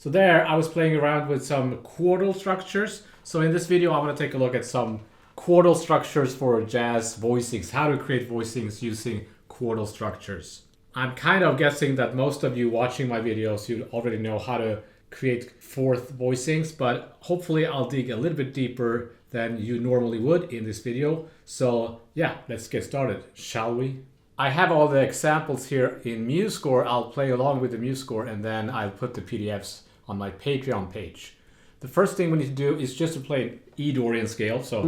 So there, I was playing around with some quartal structures. So in this video, I want to take a look at some quartal structures for jazz voicings, how to create voicings using quartal structures. I'm kind of guessing that most of you watching my videos, you already know how to create fourth voicings, but hopefully I'll dig a little bit deeper than you normally would in this video. So yeah, let's get started, shall we? I have all the examples here in MuseScore. I'll play along with the MuseScore and then I'll put the PDFs on my Patreon page. The first thing we need to do is just to play an E Dorian scale. So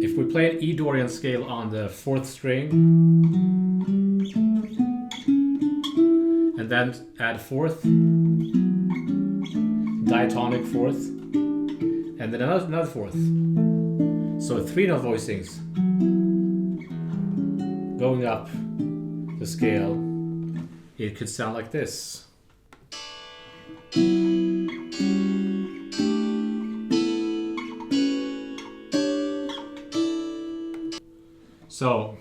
if we play an E Dorian scale on the fourth string and then add fourth, diatonic fourth, and then another fourth. So 3-note voicings going up the scale. It could sound like this. So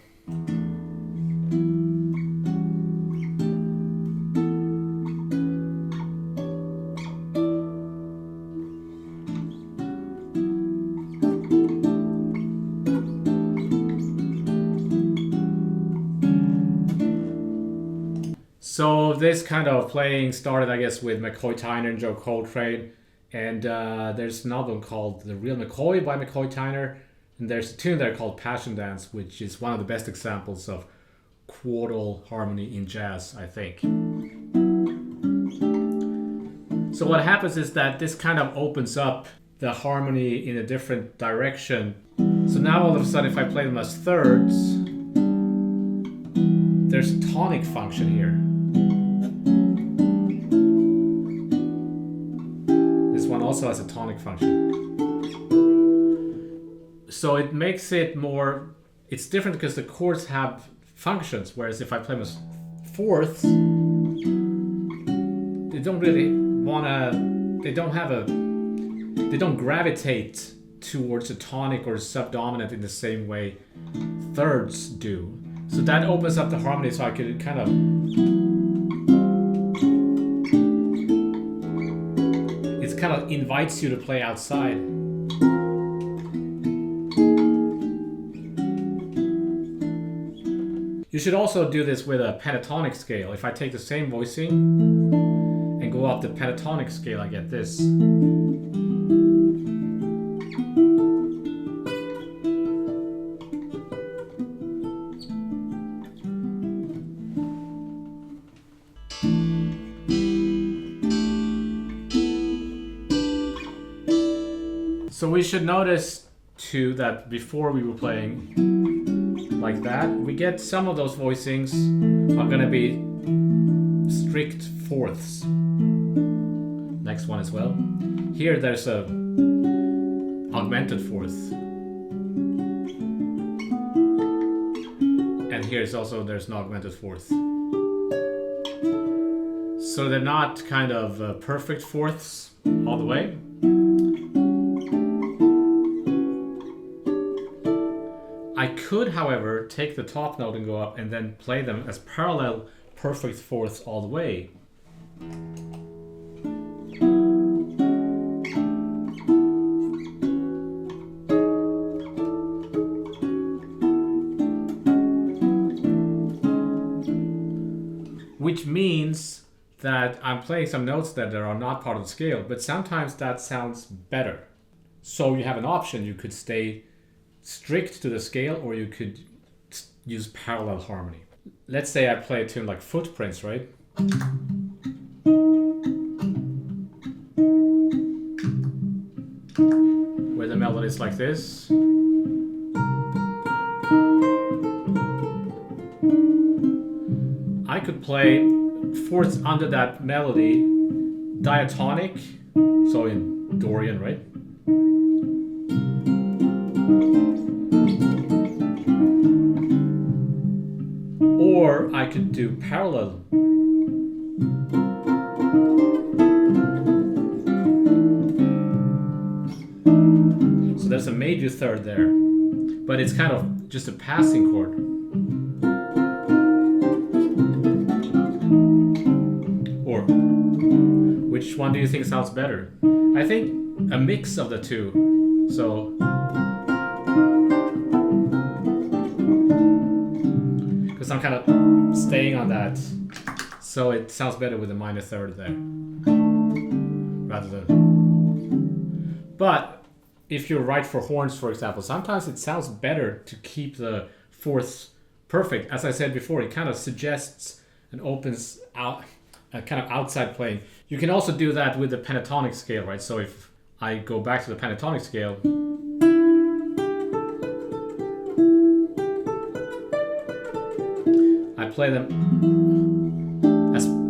this kind of playing started, I guess, with McCoy Tyner and Joe Coltrane, and there's an album called The Real McCoy by McCoy Tyner, and there's a tune there called Passion Dance, which is one of the best examples of quartal harmony in jazz, I think. So what happens is that this kind of opens up the harmony in a different direction. So now all of a sudden, if I play them as thirds, there's a tonic function here. Also has a tonic function. So it makes it more, it's different because the chords have functions, whereas if I play them as fourths, they don't really they don't gravitate towards a tonic or subdominant in the same way thirds do. So that opens up the harmony, so I could kind of invites you to play outside. You should also do this with a pentatonic scale. If I take the same voicing and go up the pentatonic scale, I get this. So we should notice too that before we were playing like that, we get some of those voicings are going to be strict fourths. Next one as well. Here there's a augmented fourth. And here's also there's an augmented fourth. So they're not kind of perfect fourths all the way. I could, however, take the top note and go up and then play them as parallel perfect fourths all the way. Which means that I'm playing some notes that are not part of the scale, but sometimes that sounds better. So you have an option. You could stay strict to the scale, or you could use parallel harmony. Let's say I play a tune like Footprints, right? Where the melody is like this. I could play fourths under that melody, diatonic, so in Dorian, right? Or I could do parallel. So there's a major third there, but it's kind of just a passing chord. Which one do you think sounds better? I think a mix of the two. So because I'm kind of staying on that, so it sounds better with a minor third there rather than. But if you write for horns, for example, sometimes it sounds better to keep the fourths perfect. As I said before, it kind of suggests and opens out a kind of outside playing. You can also do that with the pentatonic scale, right? So if I go back to the pentatonic scale, I play them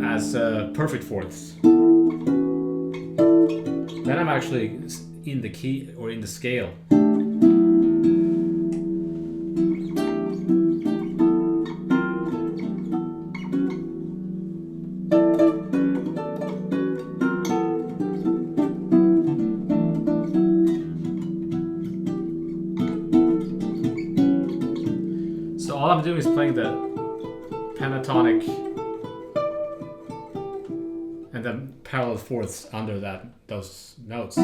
as perfect fourths. Then I'm actually in the key or in the scale. So all I'm doing is playing the pentatonic and then parallel fourths under those notes.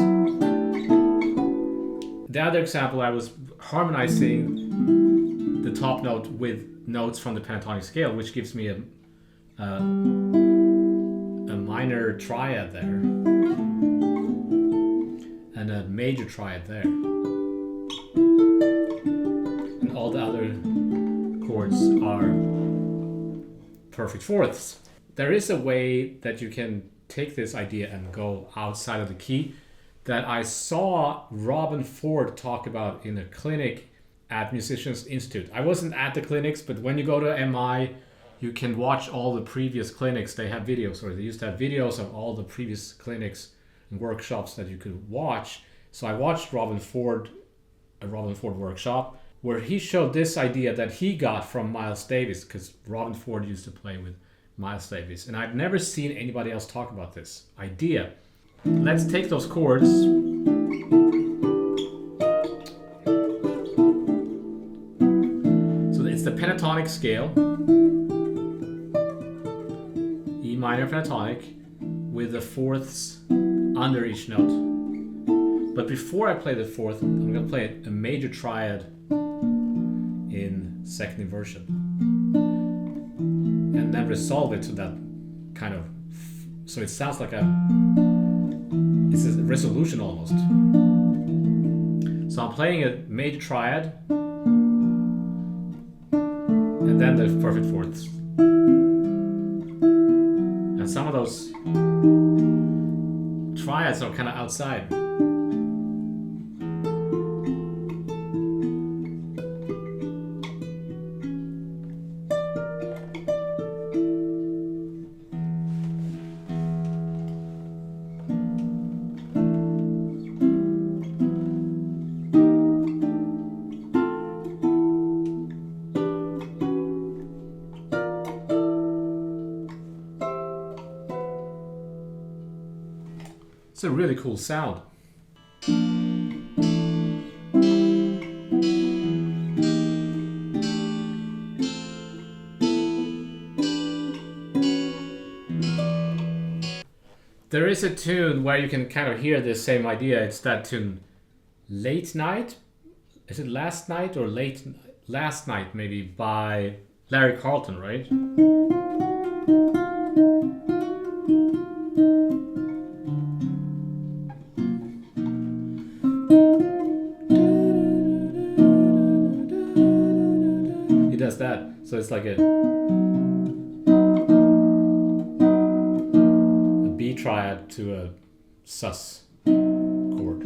The other example, I was harmonizing the top note with notes from the pentatonic scale, which gives me a minor triad there and a major triad there, and all the other chords are perfect fourths. There is a way that you can take this idea and go outside of the key that I saw Robin Ford talk about in a clinic at Musicians Institute. I wasn't at the clinics, but when you go to MI, you can watch all the previous clinics. They have videos, or they used to have videos of all the previous clinics and workshops that you could watch. So I watched a Robin Ford workshop where he showed this idea that he got from Miles Davis, because Robin Ford used to play with Miles Davis. And I've never seen anybody else talk about this idea. Let's take those chords. So it's the pentatonic scale, E minor pentatonic, with the fourths under each note. But before I play the fourth, I'm going to play a major triad in second inversion, and then resolve it to that kind of, so it sounds like it's a resolution almost. So I'm playing a major triad and then the perfect fourths, and some of those triads are kind of outside. It's a really cool sound. There is a tune where you can kind of hear the same idea. It's that tune, Late Night. Is it Last Night or Last Night maybe, by Larry Carlton, right? Does that, so it's like a B triad to a sus chord.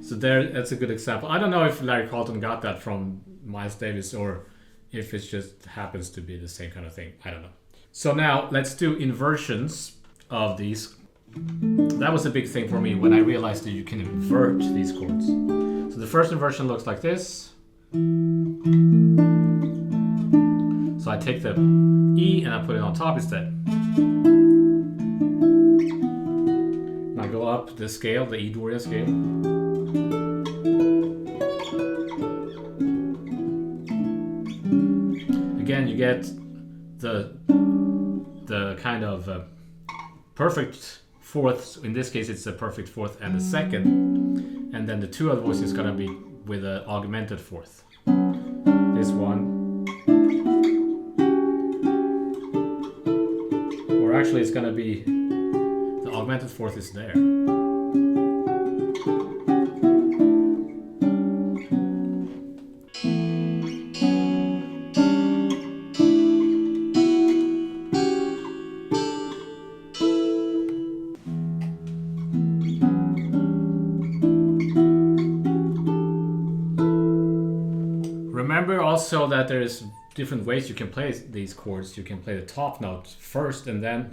So there, that's a good example. I don't know if Larry Carlton got that from Miles Davis or if it just happens to be the same kind of thing. I don't know. So now let's do inversions of these. That was a big thing for me when I realized that you can invert these chords. So the first inversion looks like this. So I take the E and I put it on top instead. And I go up the scale, the E Dorian scale. you get the kind of perfect fourths. In this case, it's the perfect fourth and the second, and then the two other voices is gonna be with an augmented fourth. This one, or actually, it's gonna be the augmented fourth is there. Remember also that there's different ways you can play these chords. You can play the top note first and then...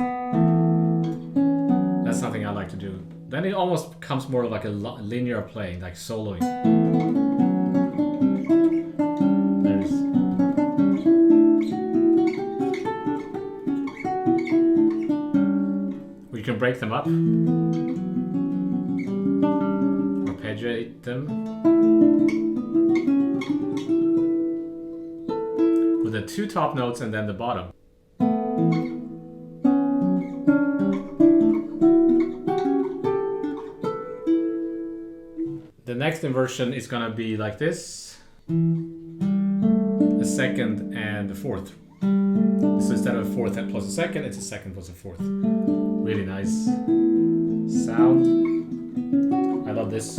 That's something I like to do. Then it almost becomes more like a linear playing, like soloing. You can break them up, arpeggiate them with the two top notes and then the bottom. The next inversion is gonna be like this: a second and a fourth. So instead of a fourth plus a second, it's a second plus a fourth. Really nice sound. I love this.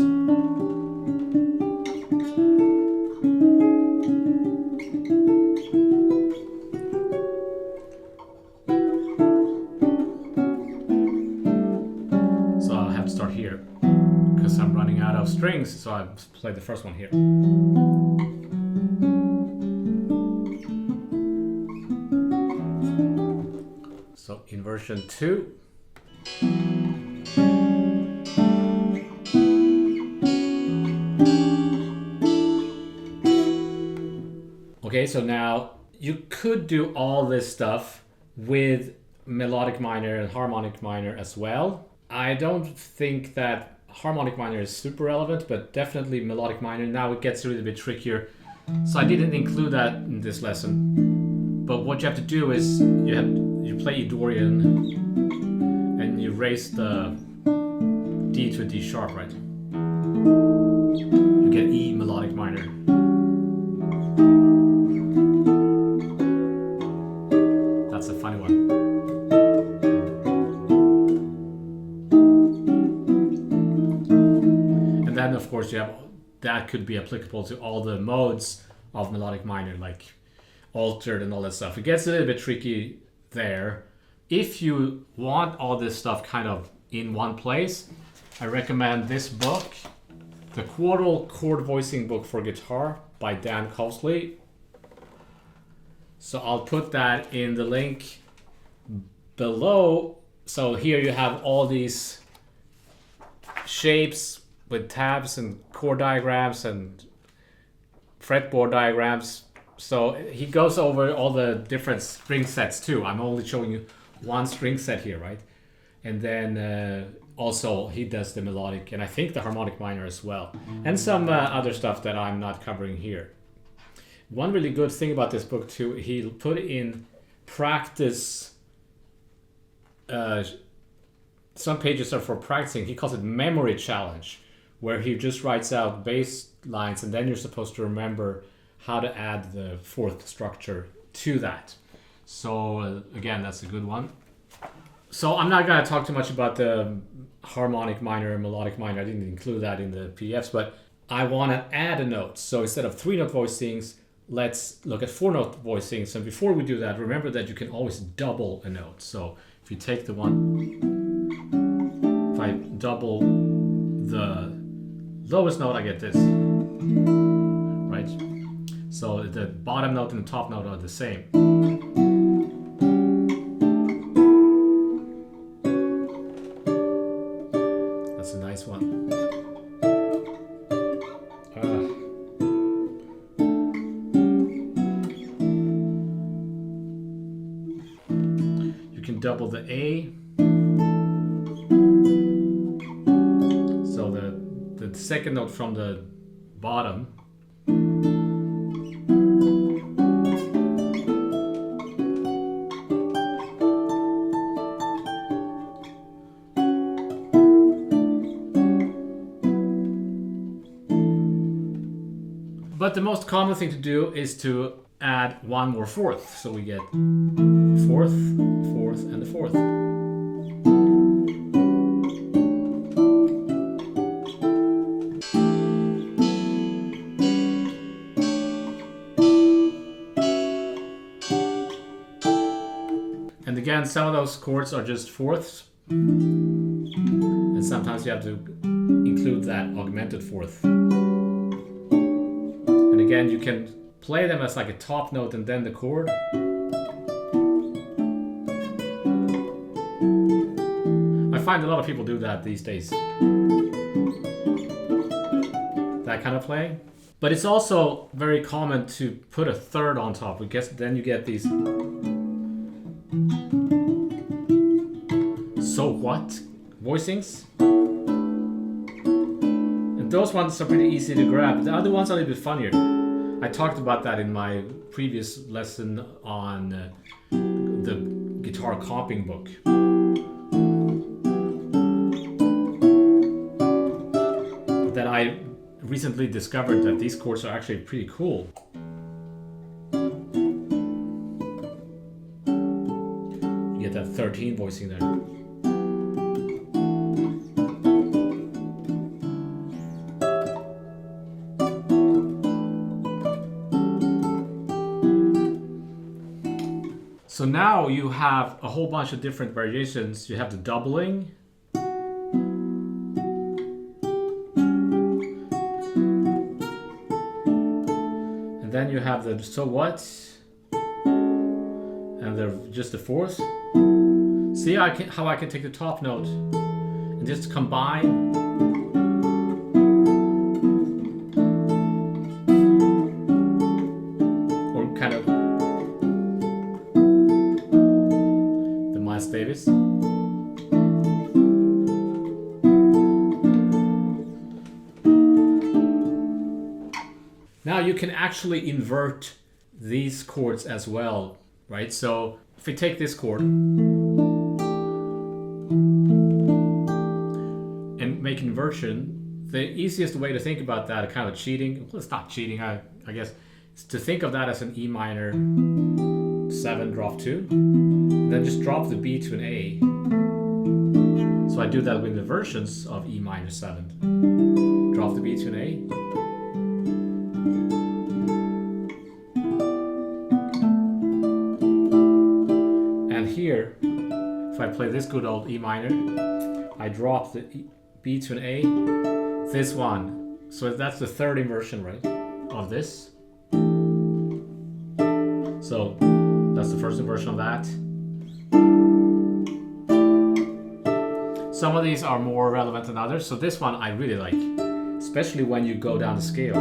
So I'll have to start here because I'm running out of strings, so I played the first one here. So inversion 2. Okay, so now you could do all this stuff with melodic minor and harmonic minor as well. I don't think that harmonic minor is super relevant, but definitely melodic minor. Now it gets a little bit trickier, so I didn't include that in this lesson. But what you have to do is you play Dorian and you raise the D to a D sharp, right? You get E melodic minor. That's a funny one. And then of course you have, that could be applicable to all the modes of melodic minor, like altered and all that stuff. It gets a little bit tricky there. If you want all this stuff kind of in one place, I recommend this book, the Quartal Chord Voicing Book for Guitar by Dan Cosley. So I'll put that in the link below. So here you have all these shapes with tabs and chord diagrams and fretboard diagrams. So he goes over all the different string sets too. I'm only showing you one string set here, right? And then also he does the melodic and I think the harmonic minor as well. And some other stuff that I'm not covering here. One really good thing about this book too, he put in practice, some pages are for practicing. He calls it memory challenge, where he just writes out bass lines and then you're supposed to remember how to add the fourth structure to that. So again, that's a good one. So I'm not gonna talk too much about the harmonic minor and melodic minor. I didn't include that in the PDFs, but I wanna add a note. So instead of 3-note voicings, let's look at 4-note voicings. And before we do that, remember that you can always double a note. So if you take the one, if I double the lowest note, I get this, right? So the bottom note and the top note are the same. That's a nice one. You can double the A. So the second note from the bottom But the most common thing to do is to add one more fourth. So we get fourth, fourth, and the fourth. And again, some of those chords are just fourths. And sometimes you have to include that augmented fourth. And again, you can play them as like a top note and then the chord. I find a lot of people do that these days. That kind of playing. But it's also very common to put a third on top. Because then you get these so what voicings. And those ones are pretty easy to grab. The other ones are a little bit funnier. I talked about that in my previous lesson on the guitar comping book. That I recently discovered that these chords are actually pretty cool. You get that 13 voicing there. So now you have a whole bunch of different variations. You have the doubling. And then you have the so what. And just the fourth. See how I can take the top note and just combine. Or kind of Davis. Now you can actually invert these chords as well, right? So if we take this chord and make inversion, the easiest way to think about that, kind of cheating, well, it's not cheating, I guess, is to think of that as an E minor 7 drop 2. Then just drop the B to an A. So I do that with the versions of E minor 7. Drop the B to an A. And here, if I play this good old E minor, I drop the B to an A. This one. So that's the third inversion, right? Of this. So that's the first inversion of that. Some of these are more relevant than others, so this one I really like, especially when you go down the scale.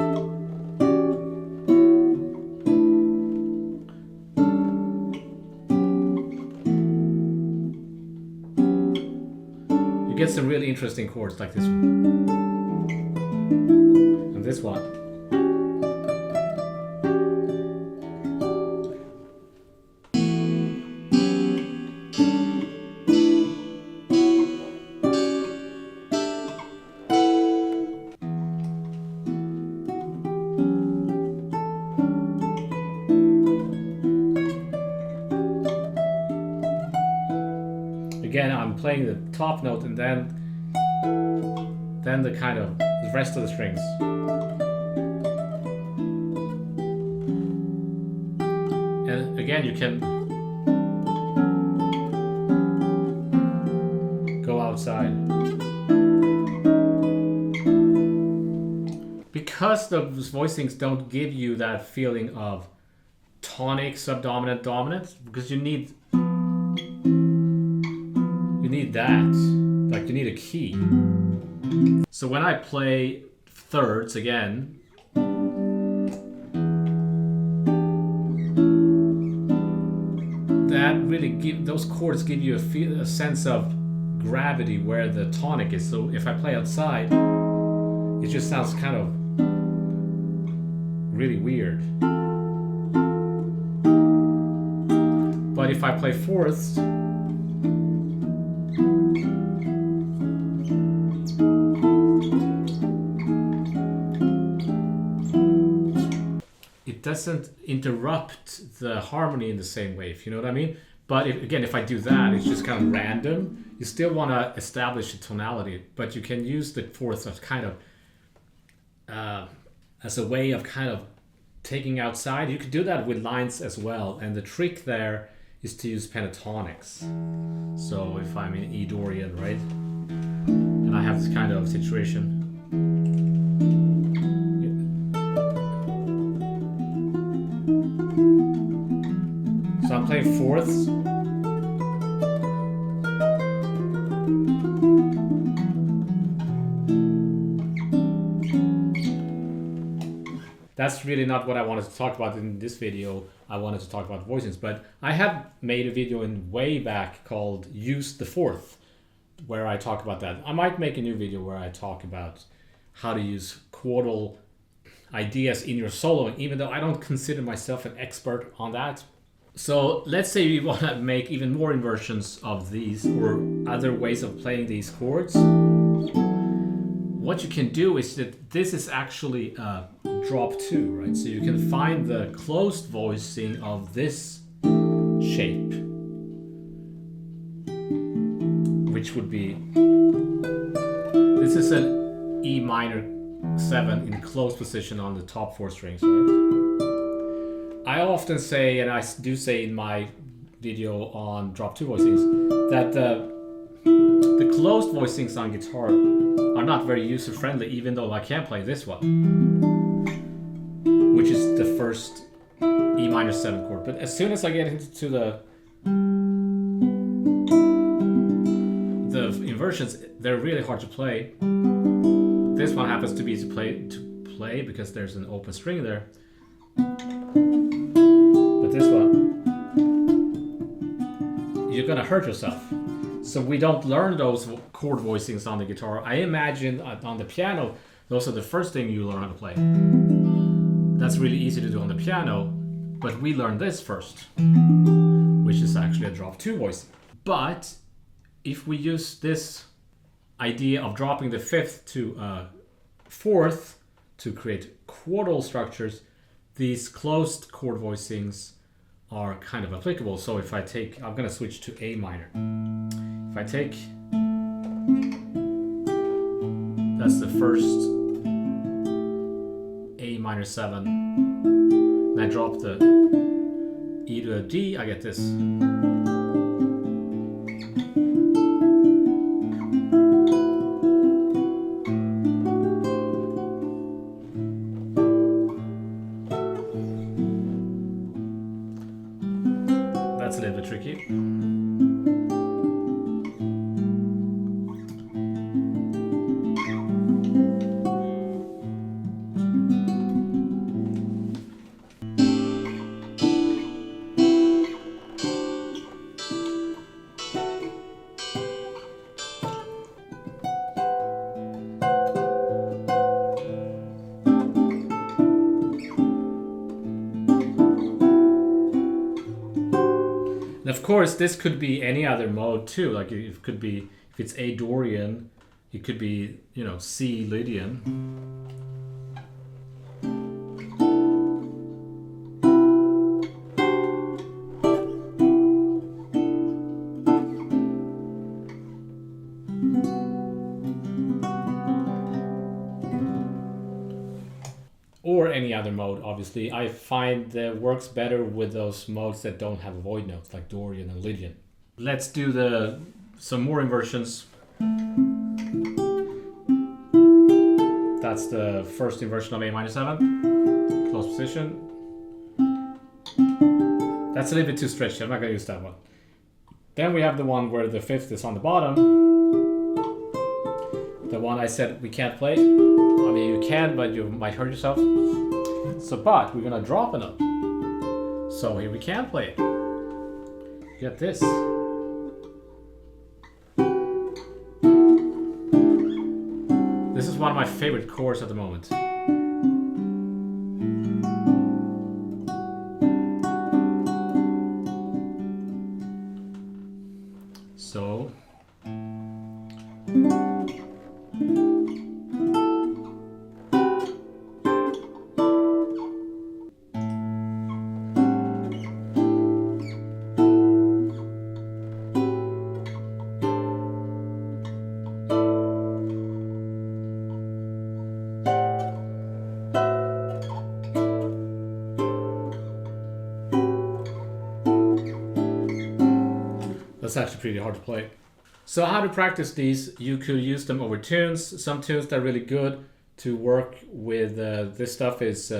You get some really interesting chords like this one. And this one. Again, I'm playing the top note and then the kind of the rest of the strings. And again, you can go outside. Because those voicings don't give you that feeling of tonic, subdominant, dominant, because you need that, like you need a key. So when I play thirds again, that really those chords give you a sense of gravity where the tonic is. So if I play outside, it just sounds kind of really weird. But if I play fourths, it doesn't interrupt the harmony in the same way, if you know what I mean. But if I do that, it's just kind of random. You still want to establish a tonality, but you can use the fourth as kind of as a way of kind of taking outside. You could do that with lines as well, and the trick there is to use pentatonics. So if I'm in E Dorian, right, and I have this kind of situation. So I'm playing fourths. That's really not what I wanted to talk about in this video. I wanted to talk about voicings, but I have made a video in way back called Use the Fourth, where I talk about that. I might make a new video where I talk about how to use chordal ideas in your soloing, even though I don't consider myself an expert on that. So let's say you want to make even more inversions of these or other ways of playing these chords. What you can do is that this is actually a drop 2, right? So you can find the closed voicing of this shape, which would be, this is an E minor 7 in closed position on the top 4 strings, right? I often say, and I do say in my video on drop 2 voicings, that the closed voicings on guitar are not very user friendly, even though I can play this one, which is the first E minor 7 chord. But as soon as I get into the inversions, they're really hard to play. This one happens to be to play because there's an open string there. But this one, you're gonna hurt yourself. So we don't learn those chord voicings on the guitar. I imagine on the piano, those are the first thing you learn how to play. That's really easy to do on the piano, but we learn this first, which is actually a drop 2 voicing. But if we use this idea of dropping the 5th to 4th to create chordal structures, these closed chord voicings are kind of applicable. So if I take, I'm gonna switch to A minor. If I take, that's the first A minor 7, and I drop the E to a D, I get this. That's a little bit tricky. Of course, this could be any other mode too. Like it could be, if it's A Dorian, it could be, you know, C Lydian. Or any other mode, obviously. I find that works better with those modes that don't have void notes, like Dorian and Lydian. Let's do some more inversions. That's the first inversion of A minor 7, close position. That's a little bit too stretchy, I'm not gonna use that one. Then we have the one where the 5th is on the bottom. The one I said we can't play. I mean, you can, but you might hurt yourself. So, but we're gonna drop a note. So here we can play it. Get this. This is one of my favorite chords at the moment. So. That's actually pretty hard to play. So how to practice these? You could use them over tunes. Some tunes that are really good to work with this stuff is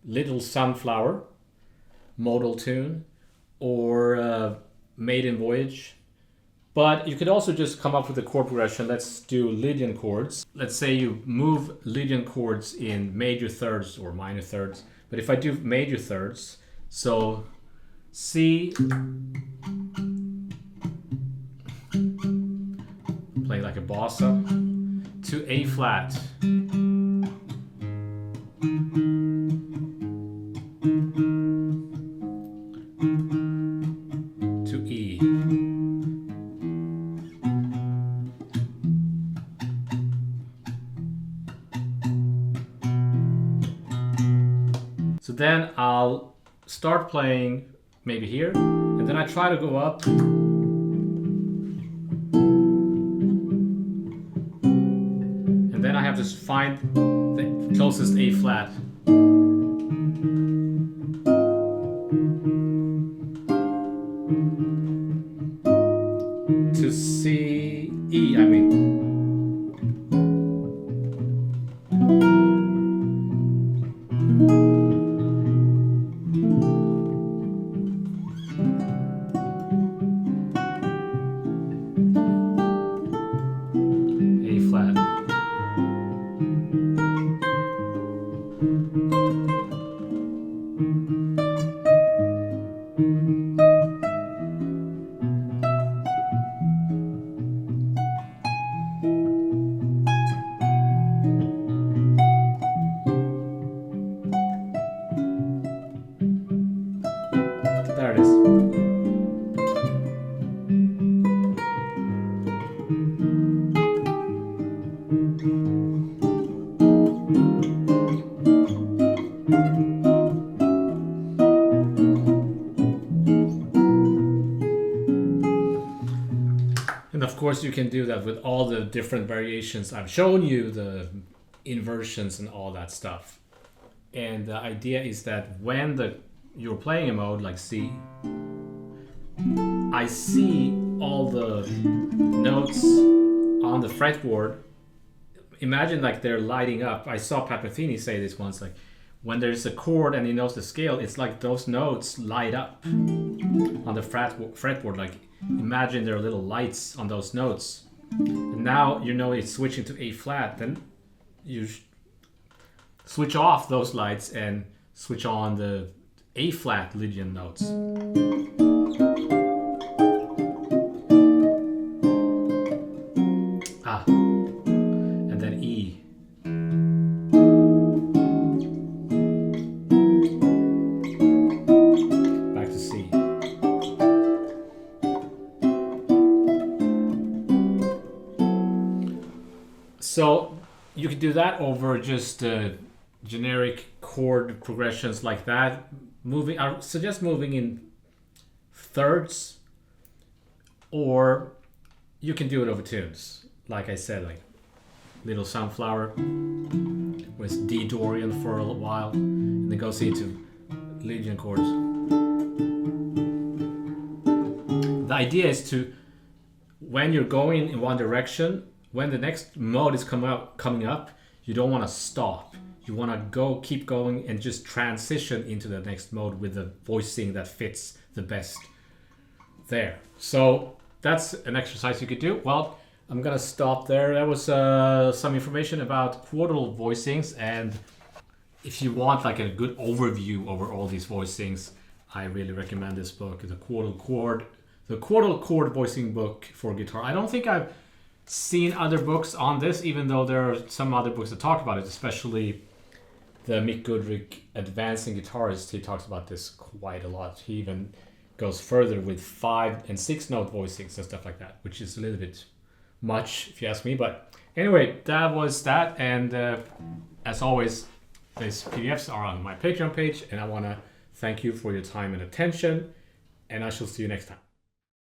Little Sunflower, modal tune, or Maiden Voyage. But you could also just come up with a chord progression. Let's do Lydian chords. Let's say you move Lydian chords in major thirds or minor thirds. But if I do major thirds, so C, playing like a bossa, to A flat, to E, so then I'll start playing maybe here, and then I try to go up, and then I have to find the closest A flat. To C, E, I mean. A flat. There it is. And of course you can do that with all the different variations. I've shown you the inversions and all that stuff. And the idea is that when you're playing a mode like C, I see all the notes on the fretboard. Imagine like they're lighting up. I saw Pat Metheny say this once, like when there's a chord and he knows the scale, it's like those notes light up on the fretboard. Like imagine there are little lights on those notes. And now you know it's switching to A flat, then you switch off those lights and switch on the A flat Lydian notes. Ah, and then E. Back to C. So you could do that over just generic chord progressions like that. I suggest moving in thirds, or you can do it over tunes. Like I said, like Little Sunflower with D Dorian for a little while, and then goes into Lydian chords. The idea is to, when you're going in one direction, when the next mode is coming up, you don't want to stop. You want to keep going and just transition into the next mode with the voicing that fits the best there. So that's an exercise you could do. Well, I'm gonna stop there. That was some information about Quartal voicings, and if you want like a good overview over all these voicings, I really recommend this book, the Quartal Chord Voicing Book for guitar. I don't think I've seen other books on this, even though there are some other books that talk about it, especially the Mick Goodrick Advancing Guitarist. He talks about this quite a lot. He even goes further with 5 and 6 note voicings and stuff like that, which is a little bit much if you ask me. But anyway, that was that. And as always, these PDFs are on my Patreon page, and I want to thank you for your time and attention, and I shall see you next time.